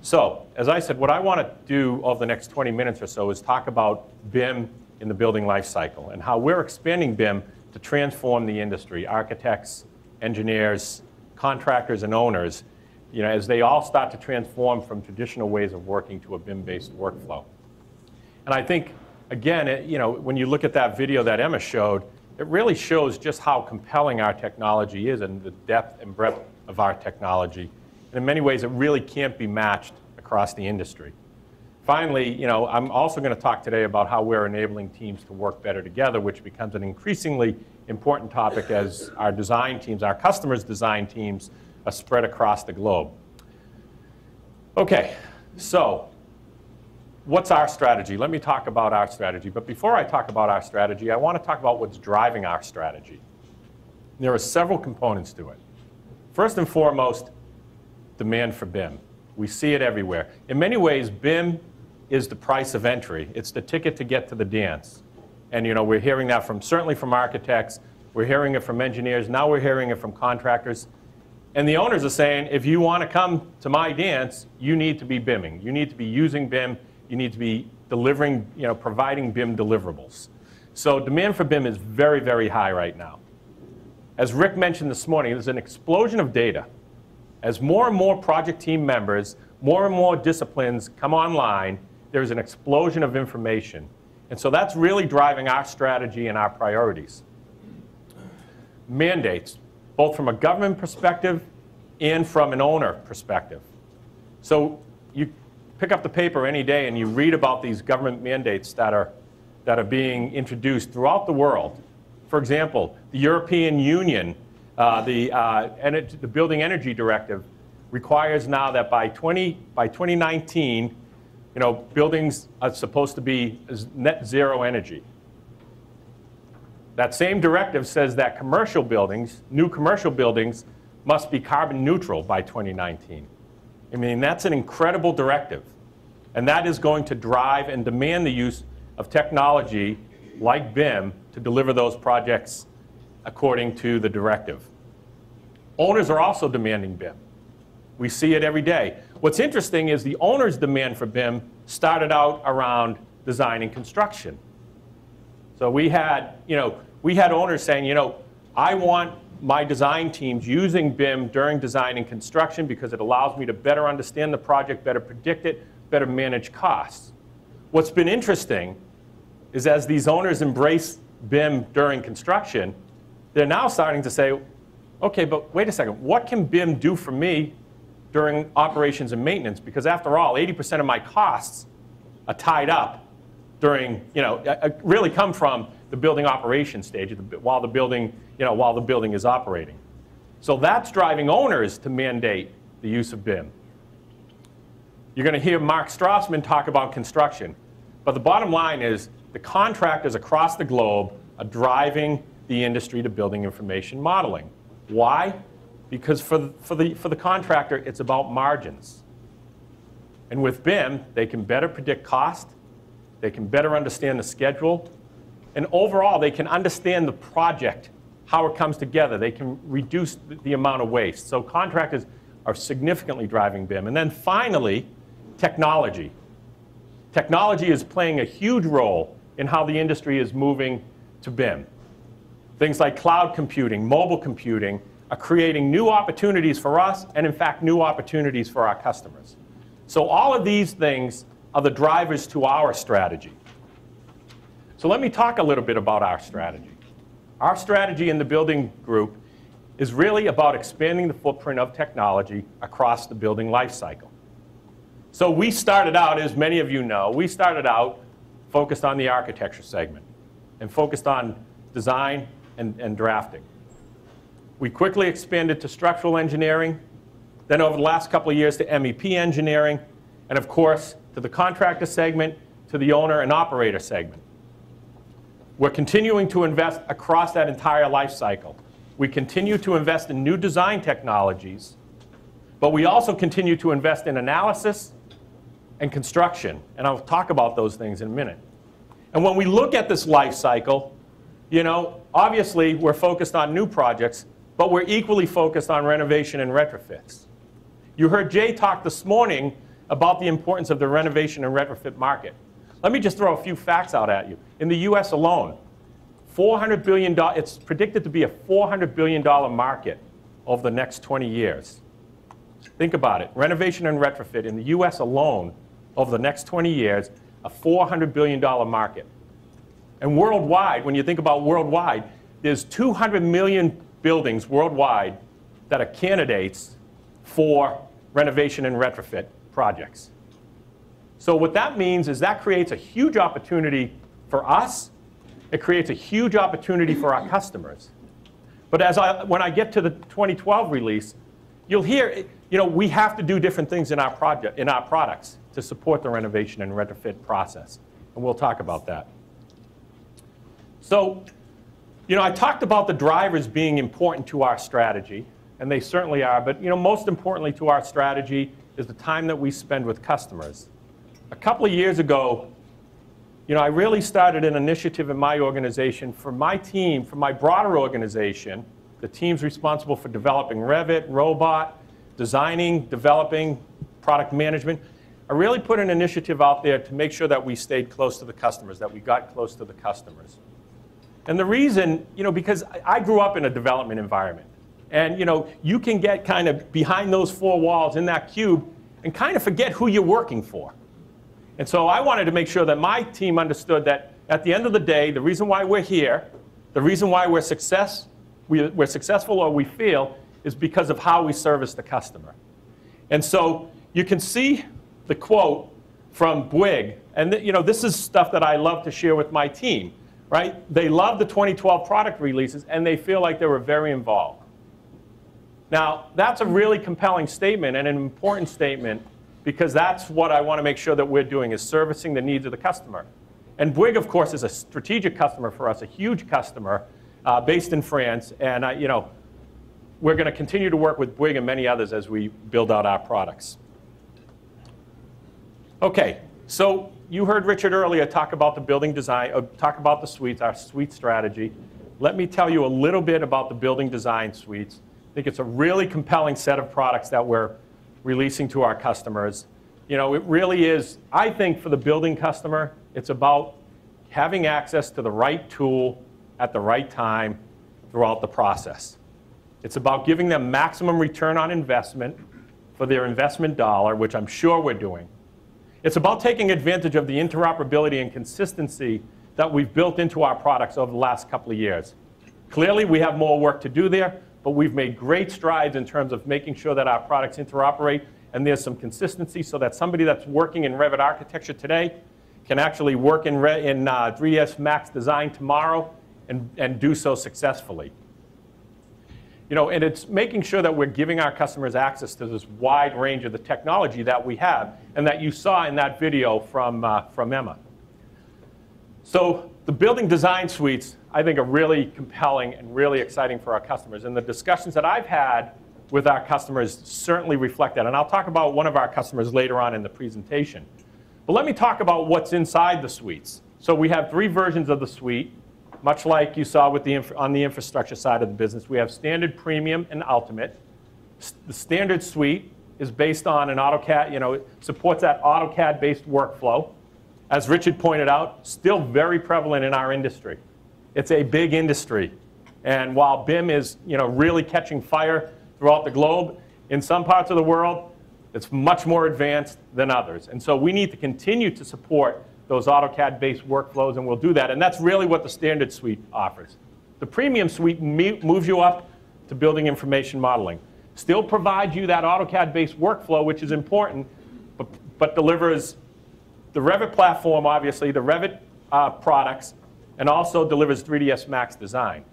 So, as I said, what I want to do over the next 20 minutes or so is talk about BIM in the building life cycle and how we're expanding BIM to transform the industry, architects, engineers, contractors, and owners, as they all start to transform from traditional ways of working to a BIM-based workflow. And I think, again, when you look at that video that Emma showed, it really shows just how compelling our technology is and the depth and breadth of our technology. And in many ways, it really can't be matched across the industry. Finally, I'm also going to talk today about how we're enabling teams to work better together, which becomes an increasingly important topic as our design teams, our customers' design teams, are spread across the globe. Okay, so what's our strategy? Let me talk about our strategy. But before I talk about our strategy, I want to talk about what's driving our strategy. There are several components to it. First and foremost, demand for BIM. We see it everywhere. In many ways, BIM is the price of entry. It's the ticket to get to the dance. And we're hearing that certainly from architects. We're hearing it from engineers. Now we're hearing it from contractors. And the owners are saying, if you want to come to my dance, you need to be BIMing. You need to be using BIM. You need to be delivering, providing BIM deliverables. So demand for BIM is very, very high right now. As Rick mentioned this morning, there's an explosion of data. As more and more project team members, more and more disciplines come online, there's an explosion of information. And so that's really driving our strategy and our priorities. Mandates, both from a government perspective and from an owner perspective. So you pick up the paper any day and you read about these government mandates that are being introduced throughout the world. For example, the European Union, the Building Energy Directive requires now that by 2019, buildings are supposed to be net zero energy. That same directive says that commercial buildings, new commercial buildings, must be carbon neutral by 2019. I mean, that's an incredible directive. And that is going to drive and demand the use of technology like BIM to deliver those projects according to the directive. Owners are also demanding BIM. We see it every day. What's interesting is the owner's demand for BIM started out around design and construction. So we had owners saying, I want my design teams using BIM during design and construction because it allows me to better understand the project, better predict it, better manage costs. What's been interesting is as these owners embrace BIM during construction, they're now starting to say, okay, but wait a second, what can BIM do for me during operations and maintenance? Because after all, 80% of my costs are tied up during, really come from the building operation stage while the building is operating. So that's driving owners to mandate the use of BIM. You're going to hear Mark Strassman talk about construction. But the bottom line is the contractors across the globe are driving the industry to building information modeling. Why? Because for the contractor, it's about margins. And with BIM, they can better predict cost, they can better understand the schedule, and overall, they can understand the project, how it comes together. They can reduce the amount of waste. So contractors are significantly driving BIM. And then finally, technology. Technology is playing a huge role in how the industry is moving to BIM. Things like cloud computing, mobile computing, are creating new opportunities for us and, in fact, new opportunities for our customers. So all of these things are the drivers to our strategy. So let me talk a little bit about our strategy. Our strategy in the building group is really about expanding the footprint of technology across the building life cycle. So we started out, as many of you know, we started out focused on the architecture segment and focused on design and drafting. We quickly expanded to structural engineering, then over the last couple of years to MEP engineering, and of course to the contractor segment, to the owner and operator segment. We're continuing to invest across that entire life cycle. We continue to invest in new design technologies, but we also continue to invest in analysis and construction, and I'll talk about those things in a minute. And when we look at this life cycle, obviously we're focused on new projects, but we're equally focused on renovation and retrofits. You heard Jay talk this morning about the importance of the renovation and retrofit market. Let me just throw a few facts out at you. In the US alone, $400 billion, it's predicted to be a $400 billion market over the next 20 years. Think about it. Renovation and retrofit in the US alone, over the next 20 years, a $400 billion market. And worldwide, when you think about worldwide, there's 200 million buildings worldwide that are candidates for renovation and retrofit projects. So what that means is that creates a huge opportunity for us. It creates a huge opportunity for our customers. But when I get to the 2012 release, you'll hear, we have to do different things in our products to support the renovation and retrofit process. And we'll talk about that. So, I talked about the drivers being important to our strategy, and they certainly are. But, most importantly to our strategy is the time that we spend with customers. A couple of years ago, I really started an initiative in my organization for my team, for my broader organization, the teams responsible for developing Revit, Robot, designing, developing, product management. I really put an initiative out there to make sure that we stayed close to the customers, that we got close to the customers. And the reason, because I grew up in a development environment. And, you can get kind of behind those four walls in that cube and kind of forget who you're working for. And so I wanted to make sure that my team understood that at the end of the day, the reason why we're here, the reason why we're successful or we fail is because of how we service the customer. And so you can see the quote from Bouygues. And this is stuff that I love to share with my team. Right? They love the 2012 product releases, and they feel like they were very involved. Now, that's a really compelling statement and an important statement because that's what I want to make sure that we're doing is servicing the needs of the customer. And Bouygues, of course, is a strategic customer for us, a huge customer based in France. And we're going to continue to work with Bouygues and many others as we build out our products. OK, so you heard Richard earlier talk about the building design, talk about the suites, our suite strategy. Let me tell you a little bit about the building design suites. I think it's a really compelling set of products that we're releasing to our customers. It really is, I think for the building customer, it's about having access to the right tool at the right time throughout the process. It's about giving them maximum return on investment for their investment dollar, which I'm sure we're doing. It's about taking advantage of the interoperability and consistency that we've built into our products over the last couple of years. Clearly, we have more work to do there, but we've made great strides in terms of making sure that our products interoperate and there's some consistency so that somebody that's working in Revit architecture today can actually work in 3ds Max design tomorrow and do so successfully. And it's making sure that we're giving our customers access to this wide range of the technology that we have and that you saw in that video from Emma. So the building design suites, I think, are really compelling and really exciting for our customers. And the discussions that I've had with our customers certainly reflect that. And I'll talk about one of our customers later on in the presentation. But let me talk about what's inside the suites. So we have 3 versions of the suite. Much like you saw with on the infrastructure side of the business, we have Standard, Premium, and Ultimate. The Standard suite is based on an AutoCAD, it supports that AutoCAD-based workflow. As Richard pointed out, still very prevalent in our industry. It's a big industry. And while BIM is, really catching fire throughout the globe, in some parts of the world, it's much more advanced than others. And so we need to continue to support those AutoCAD-based workflows, and we'll do that. And that's really what the Standard suite offers. The Premium suite moves you up to building information modeling. Still provides you that AutoCAD-based workflow, which is important, but delivers the Revit platform, obviously, the Revit products, and also delivers 3ds Max design.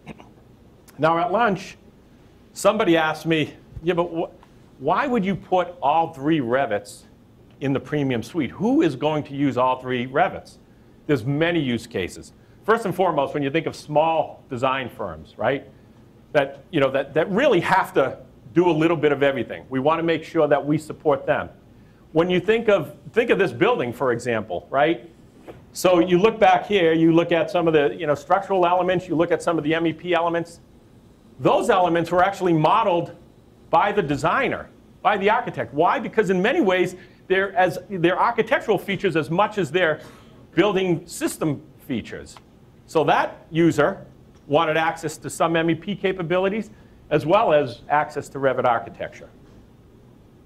Now, at lunch, somebody asked me, yeah, but why would you put all 3 Revits in the Premium suite? Who is going to use all 3 Revits? There's many use cases. First and foremost, when you think of small design firms, right, that really have to do a little bit of everything. We want to make sure that we support them. When you think of this building, for example, right? So you look back here, you look at some of the structural elements, you look at some of the MEP elements. Those elements were actually modeled by the designer, by the architect. Why? Because in many ways, they're architectural features as much as they're building system features. So that user wanted access to some MEP capabilities as well as access to Revit architecture.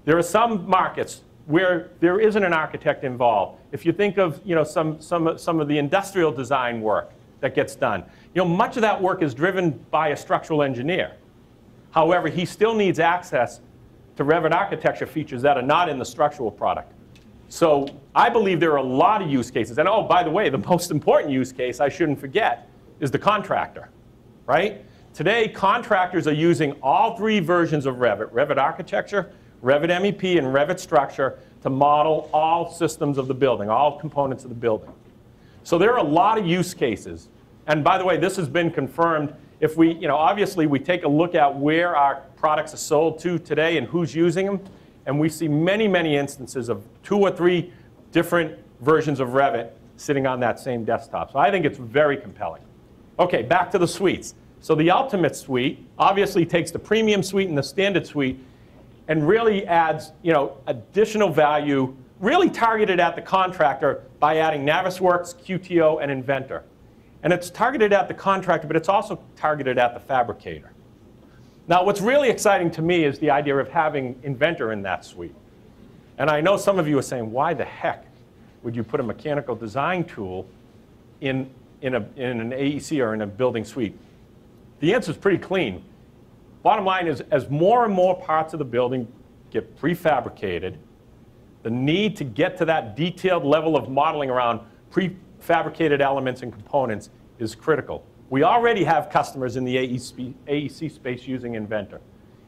There are some markets where there isn't an architect involved. If you think of some of the industrial design work that gets done, much of that work is driven by a structural engineer. However, he still needs access to Revit architecture features that are not in the structural product. So I believe there are a lot of use cases. And oh, by the way, the most important use case I shouldn't forget is the contractor, right? Today, contractors are using all three versions of Revit: Revit architecture, Revit MEP, and Revit structure to model all systems of the building, all components of the building. So there are a lot of use cases. And by the way, this has been confirmed. If we, obviously we take a look at where our products are sold to today and who's using them, and we see many, many instances of 2 or 3 different versions of Revit sitting on that same desktop. So I think it's very compelling. Okay, back to the suites. So the Ultimate Suite obviously takes the Premium Suite and the Standard Suite and really adds, additional value, really targeted at the contractor by adding Navisworks, QTO, and Inventor. And it's targeted at the contractor, but it's also targeted at the fabricator. Now, what's really exciting to me is the idea of having Inventor in that suite. And I know some of you are saying, why the heck would you put a mechanical design tool in an AEC or in a building suite? The answer is pretty clean. Bottom line is, as more and more parts of the building get prefabricated, the need to get to that detailed level of modeling around prefabricated elements and components is critical. We already have customers in the AEC space using Inventor.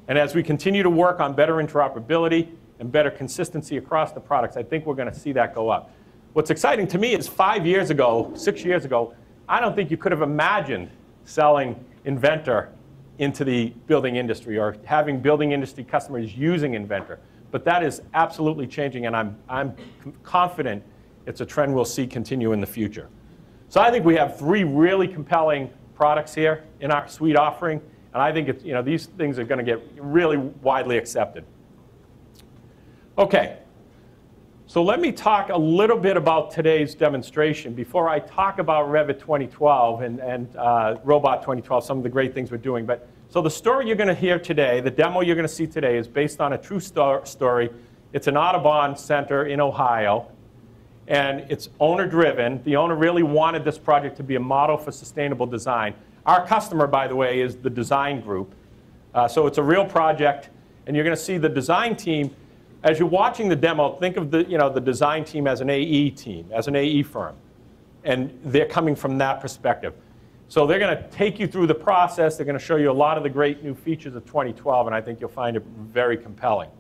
And as we continue to work on better interoperability and better consistency across the products, I think we're going to see that go up. What's exciting to me is 5 years ago, 6 years ago, I don't think you could have imagined selling Inventor into the building industry or having building industry customers using Inventor. But that is absolutely changing, and I'm confident it's a trend we'll see continue in the future. So I think we have 3 really compelling products here in our suite offering, and I think it's, these things are going to get really widely accepted. Okay, so let me talk a little bit about today's demonstration before I talk about Revit 2012 and Robot 2012, some of the great things we're doing. So the story you're going to hear today, the demo you're going to see today, is based on a true story. It's an Audubon Center in Ohio. And it's owner-driven. The owner really wanted this project to be a model for sustainable design. Our customer, by the way, is the design group. So it's a real project. And you're going to see the design team. As you're watching the demo, think of the design team as an AE team, as an AE firm. And they're coming from that perspective. So they're going to take you through the process. They're going to show you a lot of the great new features of 2012. And I think you'll find it very compelling.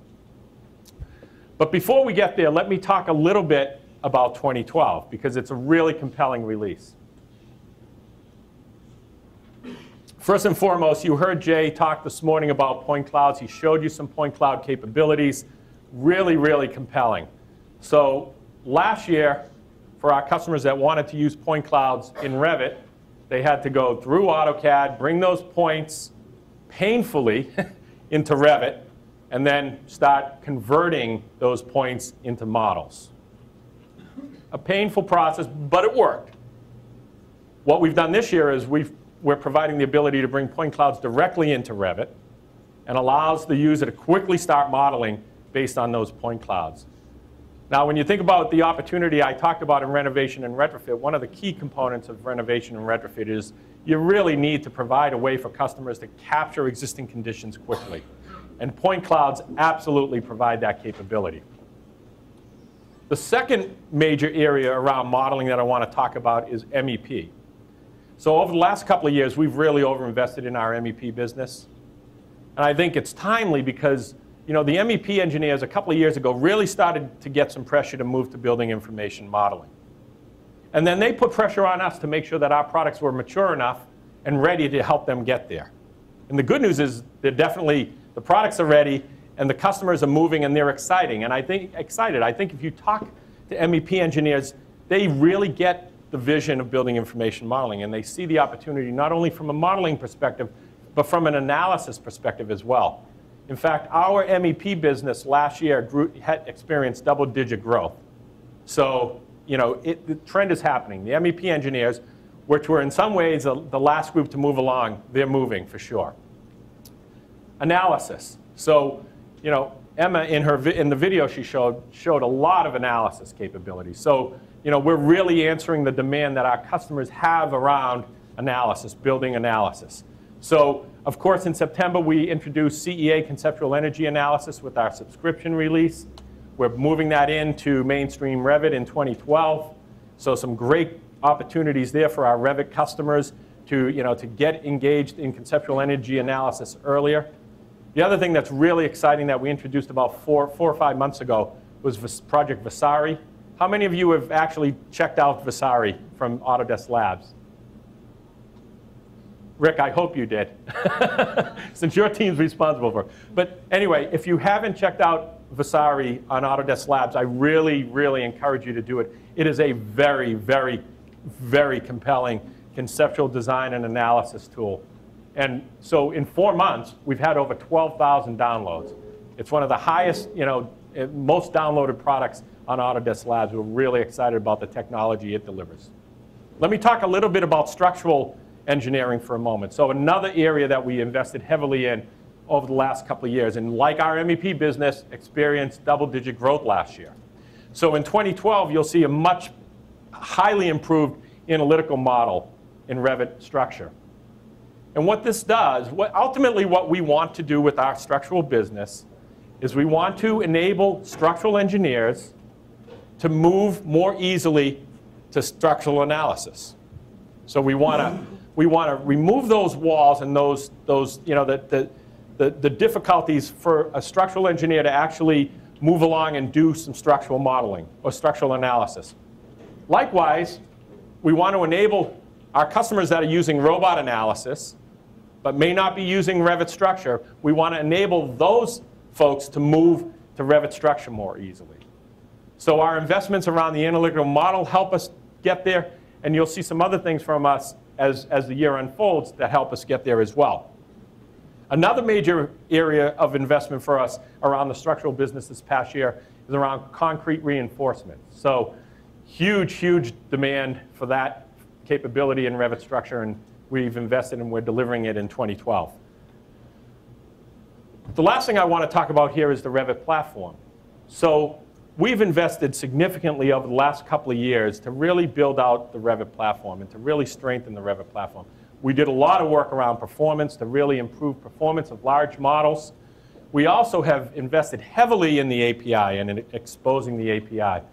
But before we get there, let me talk a little bit about 2012, because it's a really compelling release. First and foremost, you heard Jay talk this morning about point clouds. He showed you some point cloud capabilities. Really, really compelling. So last year, for our customers that wanted to use point clouds in Revit, they had to go through AutoCAD, bring those points painfully into Revit, and then start converting those points into models. A painful process, but it worked. What we've done this year is we're providing the ability to bring point clouds directly into Revit and allows the user to quickly start modeling based on those point clouds. Now, when you think about the opportunity I talked about in renovation and retrofit, one of the key components of renovation and retrofit is you really need to provide a way for customers to capture existing conditions quickly. And point clouds absolutely provide that capability. The second major area around modeling that I want to talk about is MEP. So over the last couple of years, we've really overinvested in our MEP business. And I think it's timely because the MEP engineers a couple of years ago really started to get some pressure to move to building information modeling. And then they put pressure on us to make sure that our products were mature enough and ready to help them get there. And the good news is they're definitely, the products are ready, and the customers are moving, and they're excited. I think if you talk to MEP engineers, they really get the vision of building information modeling, and they see the opportunity not only from a modeling perspective, but from an analysis perspective as well. In fact, our MEP business last year had experienced double-digit growth. So, you know, the trend is happening. The MEP engineers, which were in some ways the last group to move along, they're moving for sure. Analysis. So, you know, Emma in the video she showed a lot of analysis capabilities. So, you know, we're really answering the demand that our customers have around analysis, building analysis. So, of course, in September we introduced CEA conceptual energy analysis with our subscription release. We're moving that into mainstream Revit in 2012. So some great opportunities there for our Revit customers to, you know, to get engaged in conceptual energy analysis earlier. The other thing that's really exciting that we introduced about four or 5 months ago was Project Vasari. How many of you have actually checked out Vasari from Autodesk Labs? Rick, I hope you did, since your team's responsible for it. But anyway, if you haven't checked out Vasari on Autodesk Labs, I really, really encourage you to do it. It is a very, very, very compelling conceptual design and analysis tool. And so in 4 months, we've had over 12,000 downloads. It's one of the highest, you know, most downloaded products on Autodesk Labs. We're really excited about the technology it delivers. Let me talk a little bit about structural engineering for a moment. So another area that we invested heavily in over the last couple of years, and like our MEP business, experienced double-digit growth last year. So in 2012, you'll see a much highly improved analytical model in Revit structure. And what this does, ultimately what we want to do with our structural business is we want to enable structural engineers to move more easily to structural analysis. So we want to remove those walls and those you know, the difficulties for a structural engineer to actually move along and do some structural modeling or structural analysis. Likewise, we want to enable our customers that are using robot analysis but may not be using Revit structure. We want to enable those folks to move to Revit structure more easily. So our investments around the analytical model help us get there, and you'll see some other things from us as the year unfolds that help us get there as well. Another major area of investment for us around the structural business this past year is around concrete reinforcement. So huge, huge demand for that capability in Revit structure, and we've invested and we're delivering it in 2012. The last thing I want to talk about here is the Revit platform. So we've invested significantly over the last couple of years to really build out the Revit platform and to really strengthen the Revit platform. We did a lot of work around performance to really improve performance of large models. We also have invested heavily in the API and in exposing the API.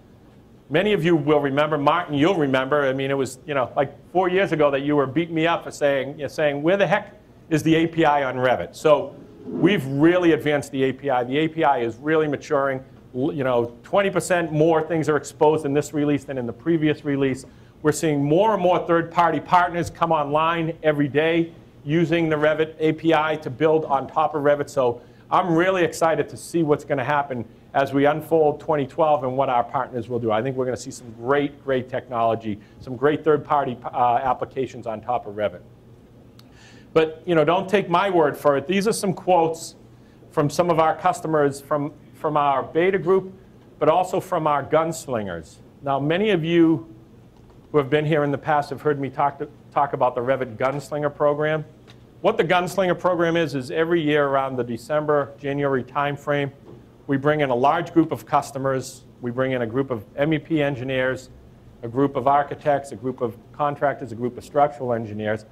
Many of you will remember, Martin, you'll remember, I mean, it was, you know, like 4 years ago that you were beating me up for saying, where the heck is the API on Revit? So we've really advanced the API. The API is really maturing. You know, 20% more things are exposed in this release than in the previous release. We're seeing more and more third-party partners come online every day using the Revit API to build on top of Revit. So I'm really excited to see what's going to happen as we unfold 2012 and what our partners will do. I think we're going to see some great, great technology, some great third-party applications on top of Revit. But, you know, don't take my word for it. These are some quotes from some of our customers from our beta group, but also from our gunslingers. Now, many of you who have been here in the past have heard me talk about the Revit Gunslinger program. What the Gunslinger program is every year around the December, January timeframe, we bring in a large group of customers. We bring in a group of MEP engineers, a group of architects, a group of contractors, a group of structural engineers.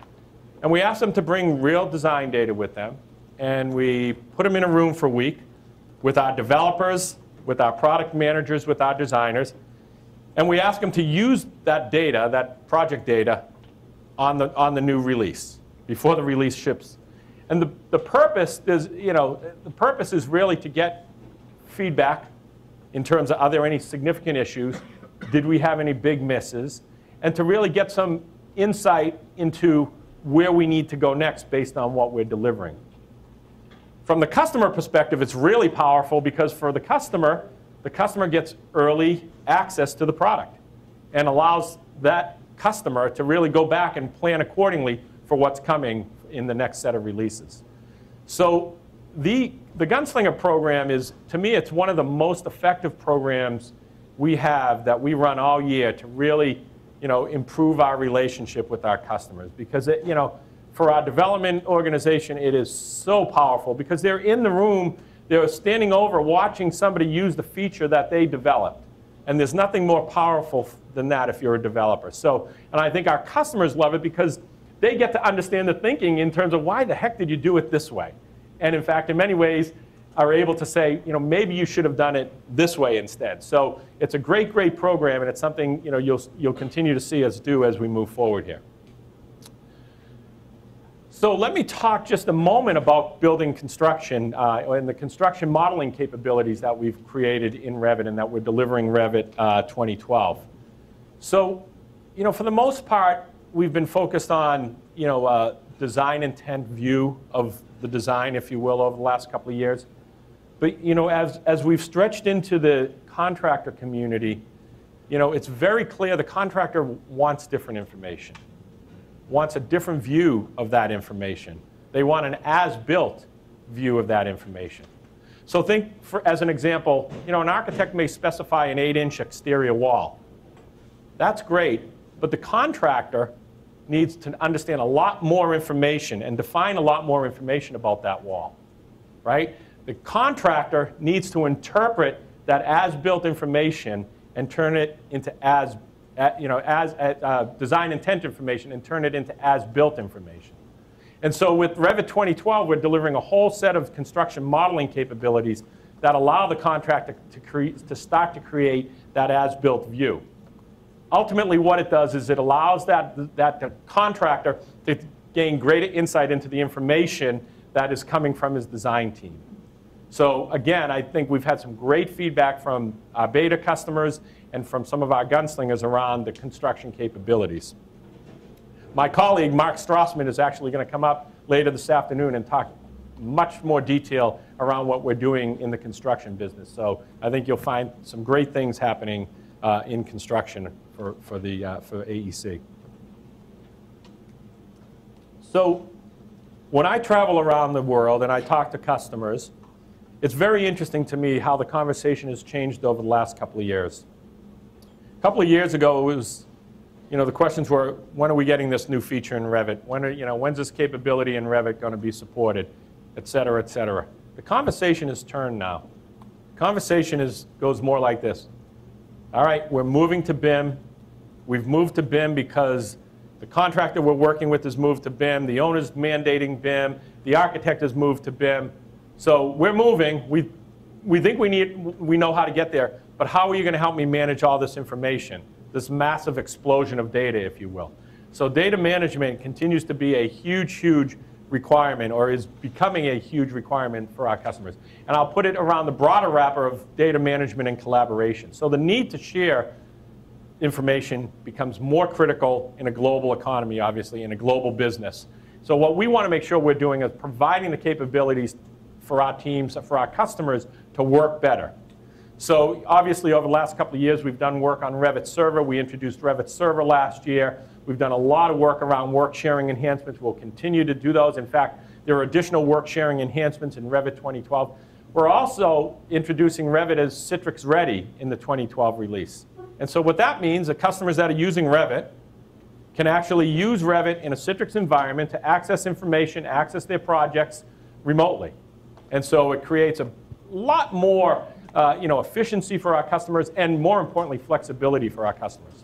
And we ask them to bring real design data with them. And we put them in a room for a week with our developers, with our product managers, with our designers. And we ask them to use that data, that project data, on the new release, before the release ships. And the purpose is, you know, the purpose is really to get feedback in terms of, are there any significant issues? Did we have any big misses? And to really get some insight into where we need to go next based on what we're delivering. From the customer perspective, it's really powerful because for the customer gets early access to the product and allows that customer to really go back and plan accordingly for what's coming in the next set of releases. So the the Gunslinger program is, to me, it's one of the most effective programs we have that we run all year to really, improve our relationship with our customers. Because for our development organization, it is so powerful because they're in the room, they're standing over watching somebody use the feature that they developed. And there's nothing more powerful than that if you're a developer. So, and I think our customers love it because they get to understand the thinking in terms of why the heck did you do it this way? And in fact, in many ways, are able to say, maybe you should have done it this way instead. So it's a great, great program, and it's something you'll continue to see us do as we move forward here. So let me talk just a moment about building construction and the construction modeling capabilities that we've created in Revit and that we're delivering Revit 2012. So, for the most part, we've been focused on, design intent view of the design, if you will, over the last couple of years. But, as we've stretched into the contractor community, it's very clear the contractor wants different information, wants a different view of that information. They want an as-built view of that information. So think, as an example, an architect may specify an 8-inch exterior wall. That's great, but the contractor needs to understand a lot more information and define a lot more information about that wall, right? The contractor needs to interpret that as-built information and turn it into design intent information and turn it into as-built information. And so with Revit 2012, we're delivering a whole set of construction modeling capabilities that allow the contractor to start to create that as-built view. Ultimately, what it does is it allows the contractor to gain greater insight into the information that is coming from his design team. So again, I think we've had some great feedback from our beta customers and from some of our gunslingers around the construction capabilities. My colleague, Mark Strassman, is actually going to come up later this afternoon and talk much more detail around what we're doing in the construction business. So I think you'll find some great things happening in construction for AEC. So when I travel around the world and I talk to customers, it's very interesting to me how the conversation has changed over the last couple of years. A couple of years ago, it was, the questions were, when are we getting this new feature in Revit? When's this capability in Revit going to be supported, et cetera, et cetera. The conversation has turned now. The conversation goes more like this. All right, we're moving to BIM. We've moved to BIM because the contractor we're working with has moved to BIM. The owner's mandating BIM. The architect has moved to BIM. So we're moving. We think we know how to get there. But how are you going to help me manage all this information? This massive explosion of data, if you will. So data management continues to be a huge, huge requirement, or is becoming a huge requirement for our customers. And I'll put it around the broader wrapper of data management and collaboration. So the need to share information becomes more critical in a global economy, obviously, in a global business. So what we want to make sure we're doing is providing the capabilities for our teams, for our customers to work better. So obviously, over the last couple of years, we've done work on Revit Server. We introduced Revit Server last year. We've done a lot of work around work sharing enhancements. We'll continue to do those. In fact, there are additional work sharing enhancements in Revit 2012. We're also introducing Revit as Citrix Ready in the 2012 release. And so what that means, the customers that are using Revit can actually use Revit in a Citrix environment to access information, access their projects remotely. And so it creates a lot more efficiency for our customers and, more importantly, flexibility for our customers.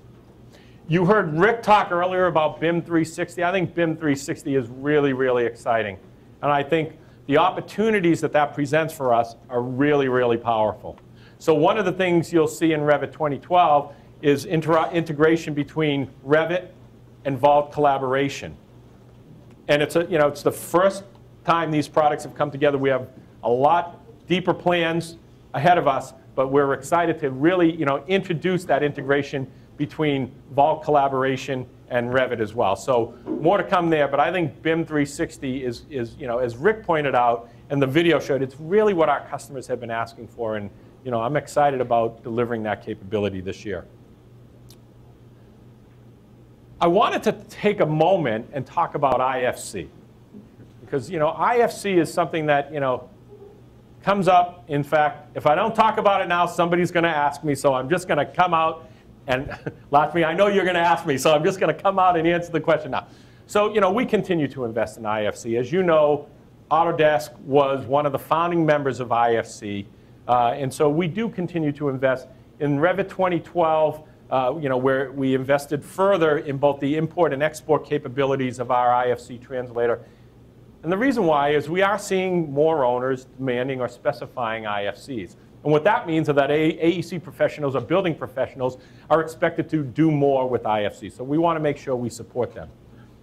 You heard Rick talk earlier about BIM 360. I think BIM 360 is really, really exciting. And I think the opportunities that presents for us are really, really powerful. So one of the things you'll see in Revit 2012 is integration between Revit and Vault collaboration. And it's the first time these products have come together. We have a lot deeper plans ahead of us, but we're excited to really introduce that integration between Vault collaboration and Revit as well. So more to come there, but I think BIM 360 is as Rick pointed out and the video showed, it's really what our customers have been asking for, and I'm excited about delivering that capability this year. I wanted to take a moment and talk about IFC, because IFC is something that comes up. In fact, if I don't talk about it now, somebody's going to ask me, so I'm just going to come out and, Lakshmi, I know you're going to ask me, so I'm just going to come out and answer the question now. So, we continue to invest in IFC. As you know, Autodesk was one of the founding members of IFC, and so we do continue to invest. In Revit 2012, where we invested further in both the import and export capabilities of our IFC translator. And the reason why is we are seeing more owners demanding or specifying IFCs. And what that means is that AEC professionals or building professionals are expected to do more with IFC. So we want to make sure we support them.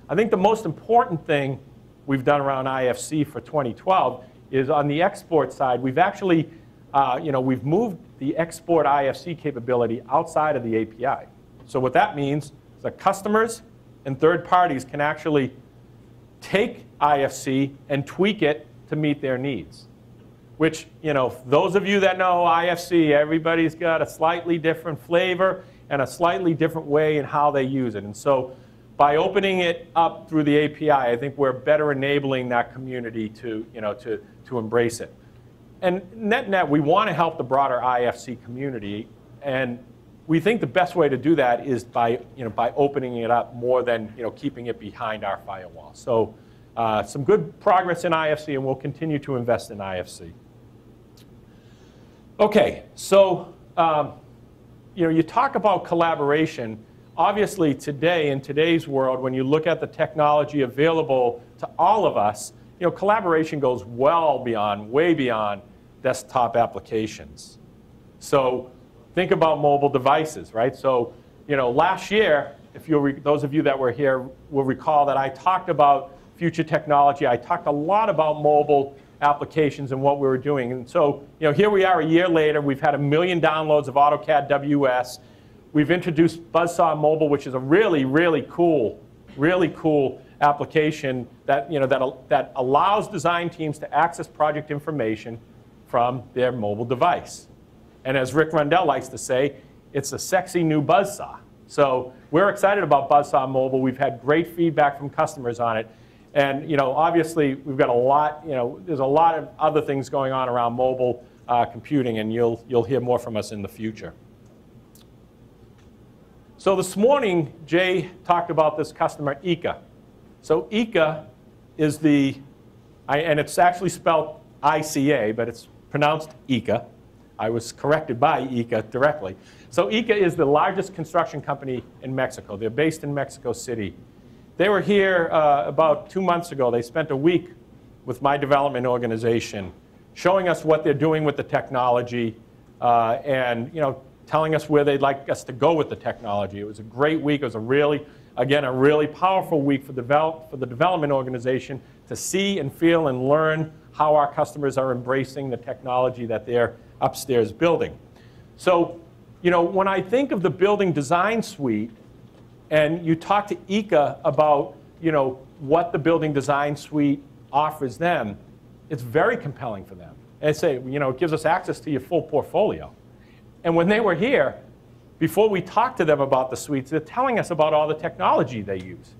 I think the most important thing we've done around IFC for 2012 is on the export side, we've actually, we've moved the export IFC capability outside of the API. So what that means is that customers and third parties can actually take IFC and tweak it to meet their needs. Which, those of you that know IFC, everybody's got a slightly different flavor and a slightly different way in how they use it. And so by opening it up through the API, I think we're better enabling that community to embrace it. And net, we want to help the broader IFC community, and we think the best way to do that is by opening it up more than keeping it behind our firewall. So some good progress in IFC, and we'll continue to invest in IFC. Okay, so you talk about collaboration. Obviously, today, in today's world, when you look at the technology available to all of us, collaboration goes way beyond desktop applications. So think about mobile devices, right? So, last year, those of you that were here will recall that I talked about future technology. I talked a lot about mobile applications and what we were doing. And so, here we are a year later. We've had 1 million downloads of AutoCAD WS. We've introduced Buzzsaw Mobile, which is a really cool application that, that allows design teams to access project information from their mobile device. And as Rick Rundell likes to say, it's a sexy new buzzsaw. So we're excited about Buzzsaw Mobile. We've had great feedback from customers on it. And obviously, we've got a lot, there's a lot of other things going on around mobile computing, and you'll hear more from us in the future. So this morning, Jay talked about this customer, ICA. So ICA is and it's actually spelled ICA, but it's pronounced ICA. I was corrected by ICA directly. So ICA is the largest construction company in Mexico. They're based in Mexico City. They were here about 2 months ago. They spent a week with my development organization, showing us what they're doing with the technology, and telling us where they'd like us to go with the technology. It was a great week. It was a really powerful week for the development organization to see and feel and learn how our customers are embracing the technology that they're upstairs building. So, when I think of the building design suite, and you talk to ICA about, what the building design suite offers them, it's very compelling for them. And they say, it gives us access to your full portfolio. And when they were here, before we talked to them about the suites, they're telling us about all the technology they use.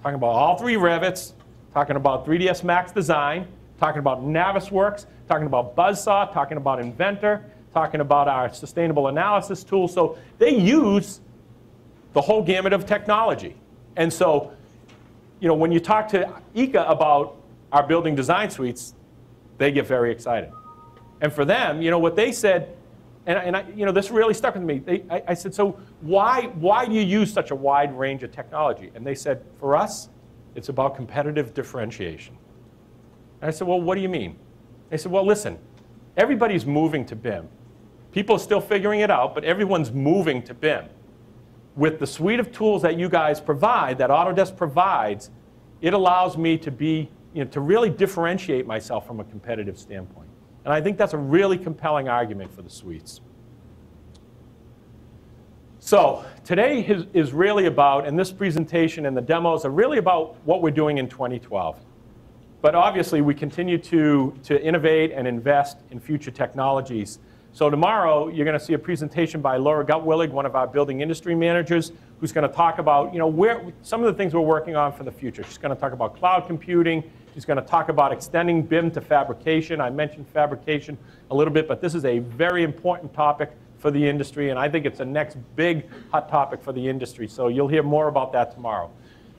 Talking about all 3 Revits, talking about 3ds Max Design, talking about Navisworks, talking about Buzzsaw, talking about Inventor, talking about our sustainable analysis tool. So they use the whole gamut of technology. And so, when you talk to ICA about our building design suites, they get very excited. And for them, what they said, and this really stuck with me. I said, so why do you use such a wide range of technology? And they said, for us, it's about competitive differentiation. And I said, well, what do you mean? They said, well, listen, everybody's moving to BIM. People are still figuring it out, but everyone's moving to BIM. With the suite of tools that you guys provide, that Autodesk provides, it allows me to to really differentiate myself from a competitive standpoint. And I think that's a really compelling argument for the suites. So today is really about, and this presentation and the demos are really about what we're doing in 2012. But obviously, we continue to innovate and invest in future technologies. So tomorrow, you're going to see a presentation by Laura Gutwillig, one of our building industry managers, who's going to talk about some of the things we're working on for the future. She's going to talk about cloud computing. She's going to talk about extending BIM to fabrication. I mentioned fabrication a little bit, but this is a very important topic for the industry, and I think it's the next big hot topic for the industry. So you'll hear more about that tomorrow.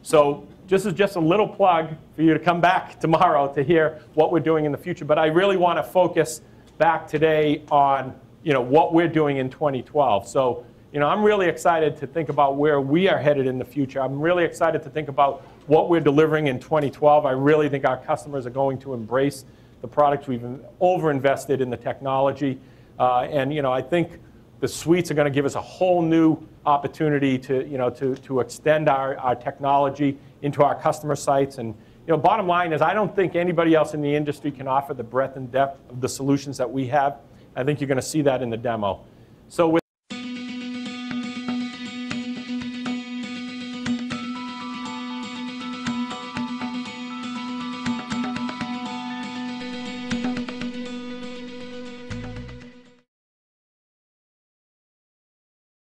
So this is just a little plug for you to come back tomorrow to hear what we're doing in the future. But I really want to focus back today on what we're doing in 2012. So I'm really excited to think about where we are headed in the future. I'm really excited to think about what we're delivering in 2012. I really think our customers are going to embrace the products. We've overinvested in the technology. And I think the suites are going to give us a whole new opportunity to extend our technology into our customer sites. And bottom line is, I don't think anybody else in the industry can offer the breadth and depth of the solutions that we have. I think you're going to see that in the demo. So with